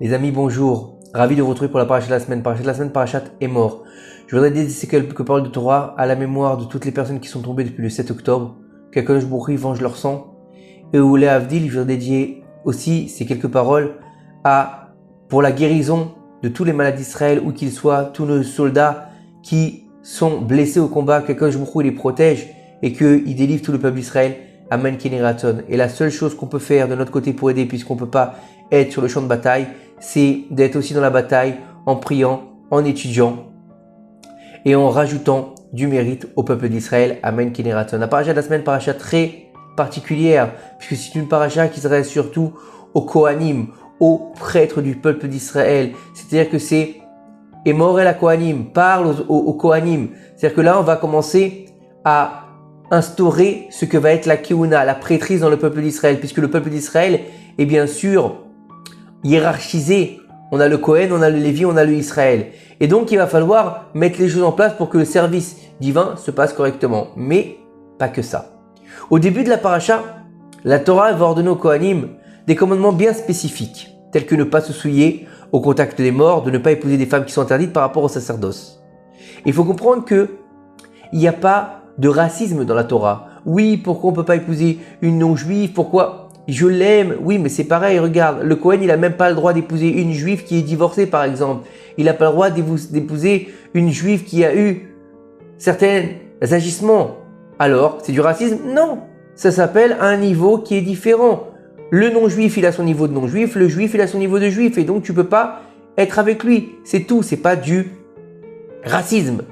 Les amis, bonjour. Ravi de vous retrouver pour la paracha de la semaine. Paracha de la semaine, parachat est mort. Je voudrais dédier quelques paroles de Torah à la mémoire de toutes les personnes qui sont tombées depuis le 7 octobre. Qu'Akadosh Baruch Hu venge leur sang. Et où les Avdil, je voudrais dédier aussi ces quelques paroles pour la guérison de tous les malades d'Israël, où qu'ils soient, tous nos soldats qui sont blessés au combat, qu'Akadosh Baruch Hu les protège et qu'il délivre tout le peuple d'Israël. Amen Keneraton. Et la seule chose qu'on peut faire de notre côté pour aider, puisqu'on ne peut pas être sur le champ de bataille, c'est d'être aussi dans la bataille en priant, en étudiant et en rajoutant du mérite au peuple d'Israël. Amen Keneraton. La paracha de la semaine, paracha très particulière, puisque c'est une paracha qui s'adresse surtout aux Kohanim, aux prêtres du peuple d'Israël. C'est-à-dire que c'est Emor el ha-Kohanim, parle aux Kohanim. C'est-à-dire que là, on va commencer à instaurer ce que va être la Keuna, la prêtrise dans le peuple d'Israël, puisque le peuple d'Israël est bien sûr hiérarchisé. On a le Kohen, on a le Lévi, on a le Israël. Et donc, il va falloir mettre les choses en place pour que le service divin se passe correctement. Mais pas que ça. Au début de la paracha, la Torah va ordonner aux Kohanim des commandements bien spécifiques, tels que ne pas se souiller au contact des morts, de ne pas épouser des femmes qui sont interdites par rapport au sacerdoce. Il faut comprendre qu'il n'y a pas de racisme dans la Torah. Oui, pourquoi on ne peut pas épouser une non-juive? Pourquoi? Je l'aime. Oui, mais c'est pareil, regarde. Le Kohen, il n'a même pas le droit d'épouser une juive qui est divorcée, par exemple. Il n'a pas le droit d'épouser une juive qui a eu certains agissements. Alors, c'est du racisme? Non. Ça s'appelle un niveau qui est différent. Le non-juif, il a son niveau de non-juif. Le juif, il a son niveau de juif. Et donc, tu ne peux pas être avec lui. C'est tout. C'est pas du racisme.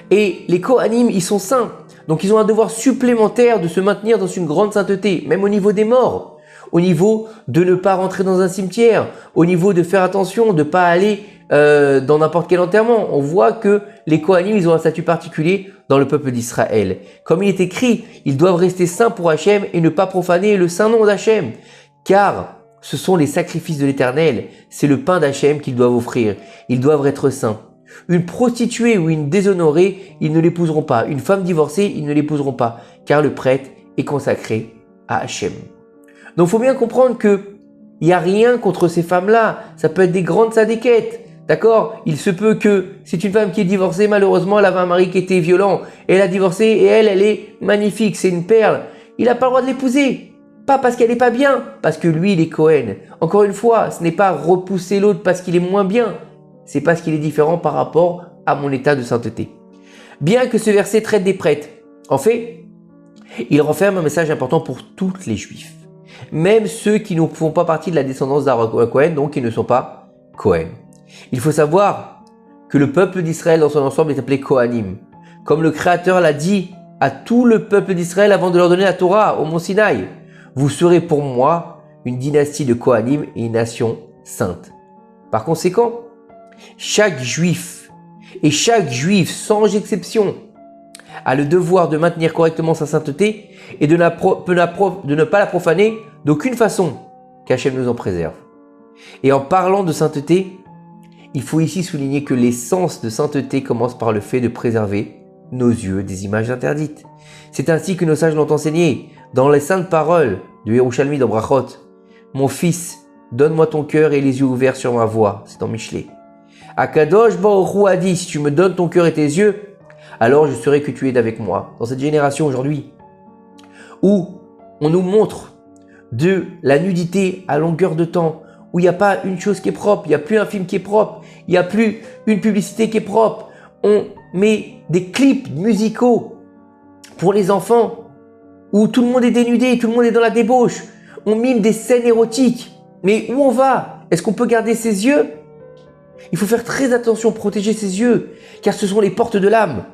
Et les Kohanim, ils sont saints. Donc, ils ont un devoir supplémentaire de se maintenir dans une grande sainteté, même au niveau des morts, au niveau de ne pas rentrer dans un cimetière, au niveau de faire attention, de ne pas aller dans n'importe quel enterrement. On voit que les Kohanim, ils ont un statut particulier dans le peuple d'Israël. Comme il est écrit, ils doivent rester saints pour Hachem et ne pas profaner le saint nom d'Hachem, car ce sont les sacrifices de l'Éternel, c'est le pain d'Hachem qu'ils doivent offrir. Ils doivent être saints. Une prostituée ou une déshonorée, ils ne l'épouseront pas. Une femme divorcée, ils ne l'épouseront pas, car le prêtre est consacré à Hachem. Donc, il faut bien comprendre qu'il n'y a rien contre ces femmes-là. Ça peut être des grandes sadéquettes. D'accord? Il se peut que c'est une femme qui est divorcée, malheureusement, elle avait un mari qui était violent. Et elle a divorcé et elle est magnifique, c'est une perle. Il n'a pas le droit de l'épouser. Pas parce qu'elle n'est pas bien, parce que lui, il est Kohen. Encore une fois, ce n'est pas repousser l'autre parce qu'il est moins bien. C'est parce qu'il est différent par rapport à mon état de sainteté. Bien que ce verset traite des prêtres, en fait, il renferme un message important pour tous les juifs. Même ceux qui ne font pas partie de la descendance d'Aaron Cohen, donc qui ne sont pas Cohen. Il faut savoir que le peuple d'Israël dans son ensemble est appelé Kohanim. Comme le Créateur l'a dit à tout le peuple d'Israël avant de leur donner la Torah au mont Sinaï. Vous serez pour moi une dynastie de Kohanim et une nation sainte. Par conséquent, chaque juif sans exception a le devoir de maintenir correctement sa sainteté et de ne pas la profaner d'aucune façon, qu'Hachem nous en préserve. Et en parlant de sainteté, il faut ici souligner que l'essence de sainteté commence par le fait de préserver nos yeux des images interdites. C'est ainsi que nos sages l'ont enseigné dans les saintes paroles de Yerushalmi dans Brachot. Mon fils, donne-moi ton cœur et les yeux ouverts sur ma voie. C'est dans Michelet. Akadosh Baruch Hu a dit, si tu me donnes ton cœur et tes yeux, alors je saurai que tu es avec moi. Dans cette génération aujourd'hui, où on nous montre de la nudité à longueur de temps, où il n'y a pas une chose qui est propre, il n'y a plus un film qui est propre, il n'y a plus une publicité qui est propre, on met des clips musicaux pour les enfants, où tout le monde est dénudé, tout le monde est dans la débauche, on mime des scènes érotiques. Mais où on va? Est-ce qu'on peut garder ses yeux? Il faut faire très attention, protéger ses yeux, car ce sont les portes de l'âme.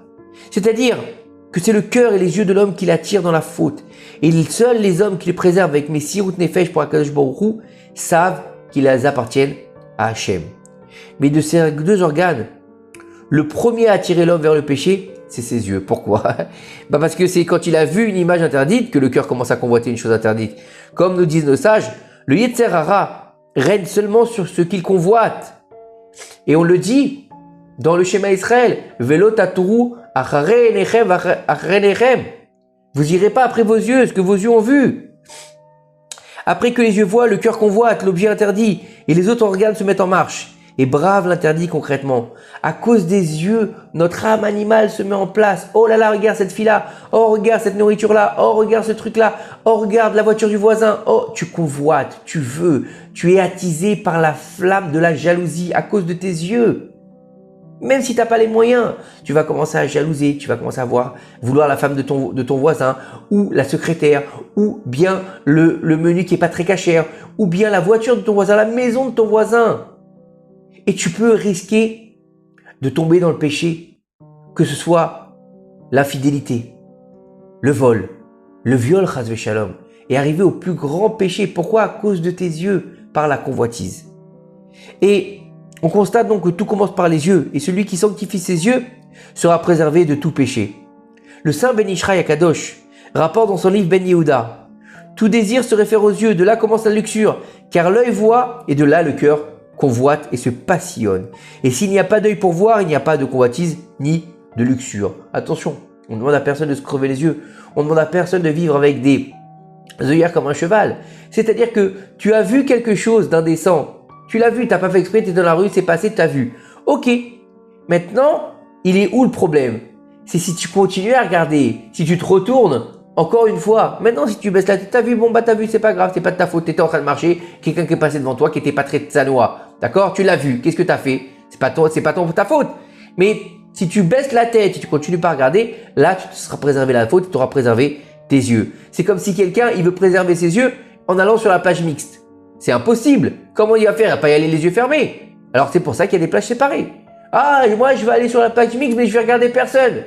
C'est-à-dire que c'est le cœur et les yeux de l'homme qui l'attirent dans la faute. Et seuls les hommes qui les préservent avec Messirut Nefesh pour Akadosh Baruch Hu savent qu'ils appartiennent à Hachem. Mais de ces deux organes, le premier à attirer l'homme vers le péché, c'est ses yeux. Pourquoi? Parce que c'est quand il a vu une image interdite que le cœur commence à convoiter une chose interdite. Comme nous disent nos sages, le Yetzer Hara règne seulement sur ce qu'il convoite. Et on le dit dans le schéma Israël, Velo taturu acharei enechem acharei enechem. Vous irez pas après vos yeux, ce que vos yeux ont vu. Après que les yeux voient, le cœur convoite, l'objet interdit, et les autres organes se mettent en marche et bravent l'interdit concrètement. À cause des yeux, notre âme animale se met en place. Oh là là, regarde cette fille-là. Oh, regarde cette nourriture-là. Oh, regarde ce truc-là. Oh, regarde la voiture du voisin. Oh, tu convoites, tu veux. Tu es attisé par la flamme de la jalousie à cause de tes yeux. Même si tu n'as pas les moyens, tu vas commencer à jalouser, tu vas commencer à vouloir la femme de ton voisin, ou la secrétaire, ou bien le menu qui est pas très cachère, ou bien la voiture de ton voisin, la maison de ton voisin. Et tu peux risquer de tomber dans le péché, que ce soit l'infidélité, le vol, le viol, chas v'shalom, et arriver au plus grand péché. Pourquoi? À cause de tes yeux, par la convoitise. Et on constate donc que tout commence par les yeux, et celui qui sanctifie ses yeux sera préservé de tout péché. Le saint Ben Ishraï Akadosh rapporte dans son livre Ben Yehuda: tout désir se réfère aux yeux, de là commence la luxure, car l'œil voit, et de là le cœur convoite et se passionne. Et s'il n'y a pas d'œil pour voir, il n'y a pas de convoitise ni de luxure. Attention, on ne demande à personne de se crever les yeux, on ne demande à personne de vivre avec des œillères comme un cheval. C'est-à-dire que tu as vu quelque chose d'indécent, tu l'as vu, tu n'as pas fait exprès, tu es dans la rue, c'est passé, tu as vu. Ok, maintenant, il est où le problème? C'est si tu continues à regarder, si tu te retournes, encore une fois, maintenant si tu baisses la tête, t'as vu, bon bah t'as vu, c'est pas grave, c'est pas de ta faute, t'étais en train de marcher, quelqu'un qui est passé devant toi qui était pas très tsanois, d'accord? Tu l'as vu, qu'est-ce que t'as fait? C'est pas ta faute. Mais si tu baisses la tête et tu continues pas à regarder, là tu te seras préservé la faute, tu auras préservé tes yeux. C'est comme si quelqu'un, il veut préserver ses yeux en allant sur la plage mixte. C'est impossible. Comment il va faire? Il va pas y aller les yeux fermés. Alors c'est pour ça qu'il y a des plages séparées. Ah, moi je vais aller sur la plage mixte, mais je vais regarder personne.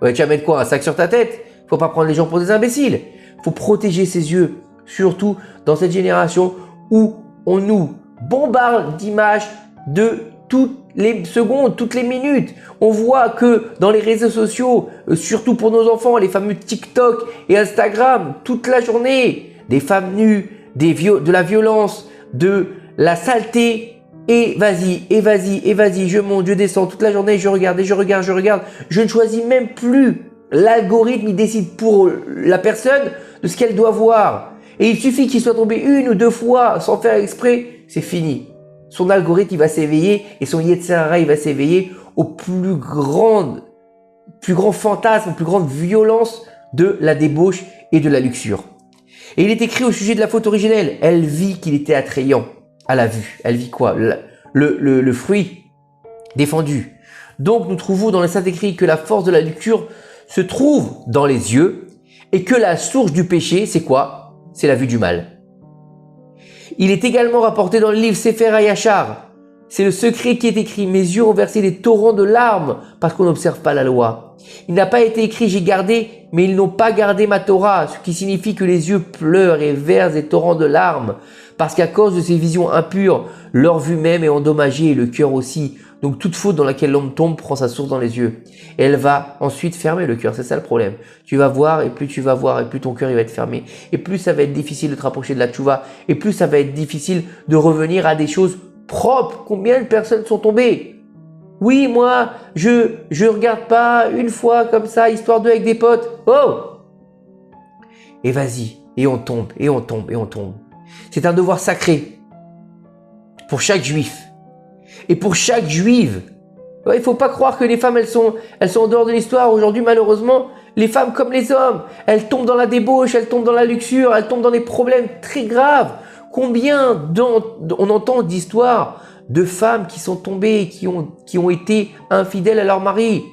Ouais, tu vas mettre quoi? Un sac sur ta tête? Faut pas prendre les gens pour des imbéciles. Faut protéger ses yeux, surtout dans cette génération où on nous bombarde d'images de toutes les secondes, toutes les minutes. On voit que dans les réseaux sociaux, surtout pour nos enfants, les fameux TikTok et Instagram, toute la journée, des femmes nues, de la violence, de la saleté. Et vas-y, et vas-y, et vas-y, je monte, je descends toute la journée, je regarde, et je regarde, je regarde. Je ne choisis même plus. L'algorithme, il décide pour la personne de ce qu'elle doit voir. Et il suffit qu'il soit tombé une ou deux fois sans faire exprès, c'est fini. Son algorithme, il va s'éveiller et son Yetzer Hara, il va s'éveiller au plus grand fantasme, aux plus grande violence de la débauche et de la luxure. Et il est écrit au sujet de la faute originelle. Elle vit qu'il était attrayant à la vue. Elle vit quoi? Le fruit défendu. Donc nous trouvons dans les saints écrits que la force de la luxure se trouve dans les yeux et que la source du péché, c'est quoi? C'est la vue du mal. Il est également rapporté dans le livre Sefer HaYashar. C'est le secret qui est écrit: mes yeux ont versé des torrents de larmes parce qu'on n'observe pas la loi. Il n'a pas été écrit: j'ai gardé, mais ils n'ont pas gardé ma Torah, ce qui signifie que les yeux pleurent et versent des torrents de larmes parce qu'à cause de ces visions impures, leur vue même est endommagée et le cœur aussi. Donc toute faute dans laquelle l'homme tombe prend sa source dans les yeux. Et elle va ensuite fermer le cœur, c'est ça le problème. Tu vas voir et plus tu vas voir et plus ton cœur il va être fermé. Et plus ça va être difficile de te rapprocher de la tchouva. Et plus ça va être difficile de revenir à des choses propres. Combien de personnes sont tombées? Oui, moi, je regarde pas une fois comme ça, histoire d'eux avec des potes. Oh! Et vas-y, et on tombe, et on tombe, et on tombe. C'est un devoir sacré pour chaque juif. Et pour chaque juive. Il ne faut pas croire que les femmes, elles sont en dehors de l'histoire. Aujourd'hui, malheureusement, les femmes comme les hommes, elles tombent dans la débauche, elles tombent dans la luxure, elles tombent dans des problèmes très graves. Combien on entend d'histoires de femmes qui sont tombées, qui ont été infidèles à leur mari?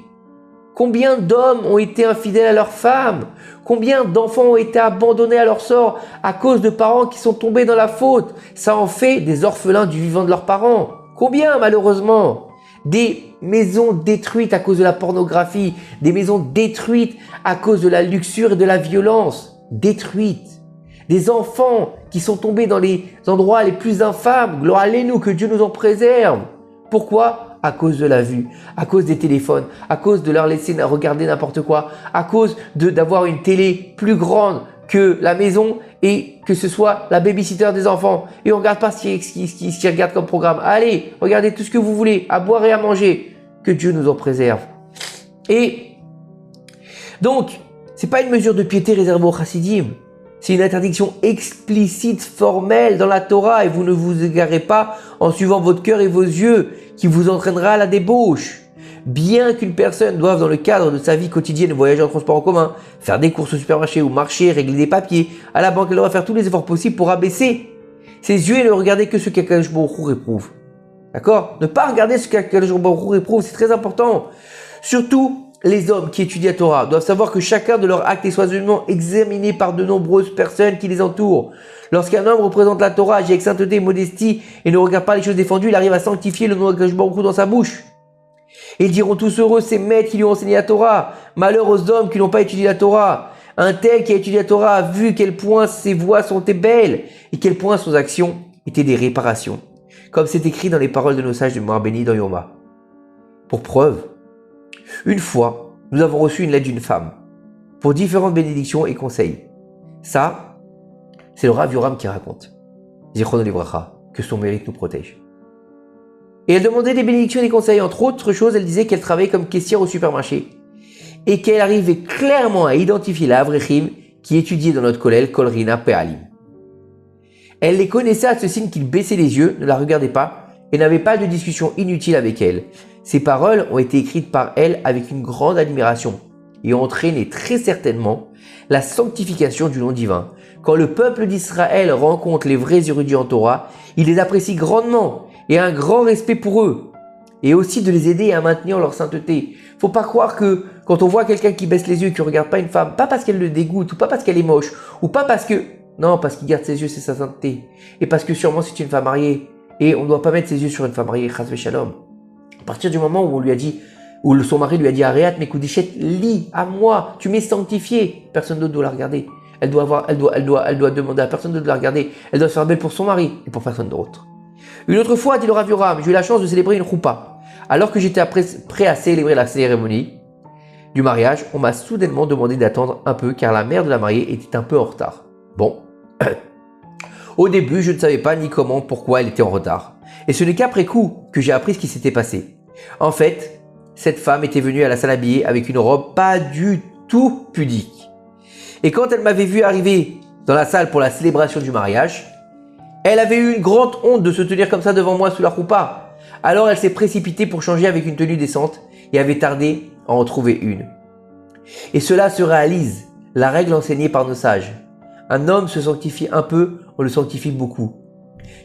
Combien d'hommes ont été infidèles à leurs femmes? Combien d'enfants ont été abandonnés à leur sort à cause de parents qui sont tombés dans la faute? Ça en fait des orphelins du vivant de leurs parents. Combien, malheureusement? Des maisons détruites à cause de la pornographie, des maisons détruites à cause de la luxure et de la violence, détruites. Des enfants qui sont tombés dans les endroits les plus infâmes, gloire à nous, que Dieu nous en préserve. Pourquoi? À cause de la vue, à cause des téléphones, à cause de leur laisser regarder n'importe quoi, à cause d'avoir une télé plus grande que la maison et que ce soit la babysitter des enfants. Et on ne regarde pas ce qu'ils regardent comme programme. Allez, regardez tout ce que vous voulez, à boire et à manger. Que Dieu nous en préserve. Et donc, c'est pas une mesure de piété réservée aux chassidim. C'est une interdiction explicite, formelle dans la Torah et vous ne vous égarez pas en suivant votre cœur et vos yeux qui vous entraînera à la débauche. Bien qu'une personne doive dans le cadre de sa vie quotidienne voyager en transport en commun, faire des courses au supermarché ou marcher, régler des papiers, à la banque, elle devra faire tous les efforts possibles pour abaisser ses yeux et ne regarder que ce qu'Akadosh Baruch Hu réprouve. D'accord? Ne pas regarder ce qu'Akadosh Baruch Hu réprouve, c'est très important. Surtout, les hommes qui étudient la Torah doivent savoir que chacun de leurs actes est soigneusement examiné par de nombreuses personnes qui les entourent. Lorsqu'un homme représente la Torah, agit avec sainteté et modestie et ne regarde pas les choses défendues, il arrive à sanctifier le nom d'Akadosh Baruch Hu dans sa bouche. Et ils diront tous heureux ces maîtres qui lui ont enseigné la Torah. Malheur aux hommes qui n'ont pas étudié la Torah. Un tel qui a étudié la Torah a vu quel point ses voies sont belles et quel point ses actions étaient des réparations. Comme c'est écrit dans les paroles de nos sages de Moar Béni dans Yoma. Pour preuve, une fois, nous avons reçu une lettre d'une femme pour différentes bénédictions et conseils. Ça, c'est le Rav Yoram qui raconte. Zichrono Livracha, que son mérite nous protège. Et elle demandait des bénédictions et des conseils. Entre autres choses, elle disait qu'elle travaillait comme caissière au supermarché et qu'elle arrivait clairement à identifier la Avrechim qui étudiait dans notre kollel Kolrina Pe'alim. Elle les connaissait à ce signe qu'ils baissaient les yeux, ne la regardaient pas et n'avaient pas de discussion inutile avec elle. Ces paroles ont été écrites par elle avec une grande admiration et ont entraîné très certainement la sanctification du nom divin. Quand le peuple d'Israël rencontre les vrais érudits en Torah, il les apprécie grandement et a un grand respect pour eux. Et aussi de les aider à maintenir leur sainteté. Faut pas croire que quand on voit quelqu'un qui baisse les yeux et qui ne regarde pas une femme, pas parce qu'elle le dégoûte ou pas parce qu'elle est moche ou pas parce que... Non, parce qu'il garde ses yeux, c'est sa sainteté. Et parce que sûrement c'est une femme mariée. Et on ne doit pas mettre ses yeux sur une femme mariée, chas v'shalom. À partir du moment où on lui a dit, où son mari lui a dit Aréat, mes koudichet, lis à moi, tu m'es sanctifié. Personne d'autre doit la regarder. Elle doit demander à personne d'autre de la regarder. Elle doit se faire belle pour son mari et pour personne d'autre. Une autre fois, dit le Rav Yoram, j'ai eu la chance de célébrer une choupa. Alors que j'étais prêt à célébrer la cérémonie du mariage, on m'a soudainement demandé d'attendre un peu car la mère de la mariée était un peu en retard. Bon. Au début, je ne savais pas ni comment, pourquoi elle était en retard. Et ce n'est qu'après coup que j'ai appris ce qui s'était passé. En fait, cette femme était venue à la salle à billets avec une robe pas du tout pudique. Et quand elle m'avait vu arriver dans la salle pour la célébration du mariage, elle avait eu une grande honte de se tenir comme ça devant moi sous la roupa. Alors elle s'est précipitée pour changer avec une tenue décente et avait tardé à en trouver une. Et cela se réalise, la règle enseignée par nos sages. Un homme se sanctifie un peu, on le sanctifie beaucoup.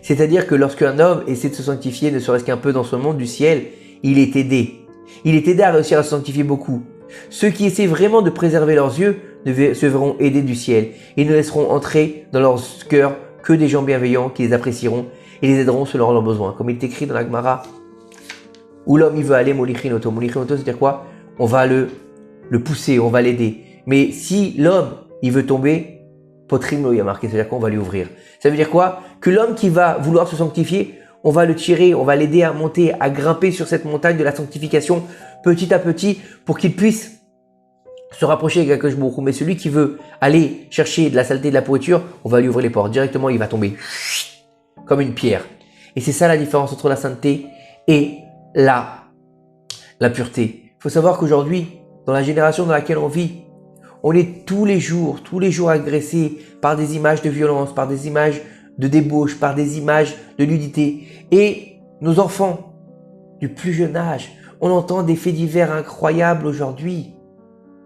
C'est-à-dire que lorsqu'un homme essaie de se sanctifier, ne serait-ce qu'un peu dans ce monde du ciel, il est aidé. Il est aidé à réussir à se sanctifier beaucoup. Ceux qui essaient vraiment de préserver leurs yeux se verront aidés du ciel et ne laisseront entrer dans leur cœur que des gens bienveillants qui les apprécieront et les aideront selon leurs besoins. Comme il est écrit dans la Gemara, où l'homme il veut aller molichinoto. Molichinoto, c'est-à-dire quoi? On va le pousser, on va l'aider. Mais si l'homme il veut tomber, potrim il y a marqué, c'est-à-dire qu'on va lui ouvrir. Ça veut dire quoi? Que l'homme qui va vouloir se sanctifier, on va le tirer, on va l'aider à monter, à grimper sur cette montagne de la sanctification petit à petit pour qu'il puisse se rapprocher avec Akadosh Baruch Hu. Mais celui qui veut aller chercher de la saleté, de la pourriture, on va lui ouvrir les portes. Directement, il va tomber comme une pierre. Et c'est ça la différence entre la sainteté et la pureté. Il faut savoir qu'aujourd'hui, dans la génération dans laquelle on vit, on est tous les jours agressés par des images de violence, par des images de débauche, par des images de nudité. Et nos enfants, du plus jeune âge, on entend des faits divers incroyables aujourd'hui.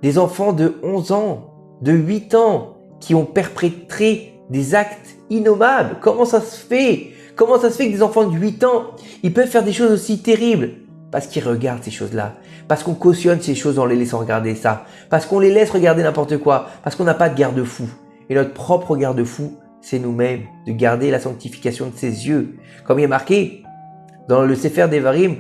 Des enfants de 11 ans, de 8 ans, qui ont perpétré des actes innommables. Comment ça se fait? Comment ça se fait que des enfants de 8 ans, ils peuvent faire des choses aussi terribles? Parce qu'ils regardent ces choses-là. Parce qu'on cautionne ces choses en les laissant regarder ça. Parce qu'on les laisse regarder n'importe quoi. Parce qu'on n'a pas de garde-fou. Et notre propre garde-fou, c'est nous-mêmes. De garder la sanctification de ses yeux. Comme il est marqué dans le Sefer Devarim,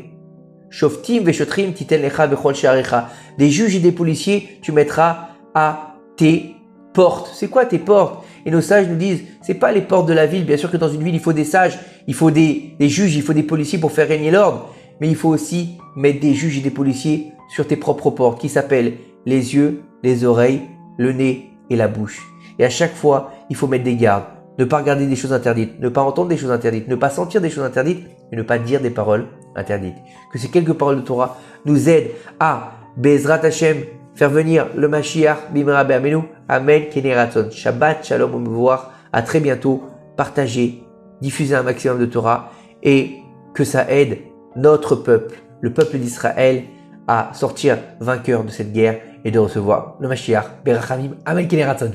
Shoftim veshotrim titen lecha bechol she'arecha. Des juges et des policiers, tu mettras à tes portes. C'est quoi tes portes? Et nos sages nous disent, c'est pas les portes de la ville. Bien sûr que dans une ville, il faut des sages, il faut des juges, il faut des policiers pour faire régner l'ordre. Mais il faut aussi mettre des juges et des policiers sur tes propres portes qui s'appellent les yeux, les oreilles, le nez et la bouche. Et à chaque fois, il faut mettre des gardes. Ne pas regarder des choses interdites, ne pas entendre des choses interdites, ne pas sentir des choses interdites et ne pas dire des paroles interdites. Que ces quelques paroles de Torah nous aident à, Be'ezrat Hashem, faire venir le Mashiach, Bimra Be'amenu, Amen, Keneraton. Shabbat, Shalom, au revoir, à très bientôt. Partagez, diffusez un maximum de Torah et que ça aide notre peuple, le peuple d'Israël, à sortir vainqueur de cette guerre et de recevoir le Mashiach, Berachamim, Amen, Keneraton.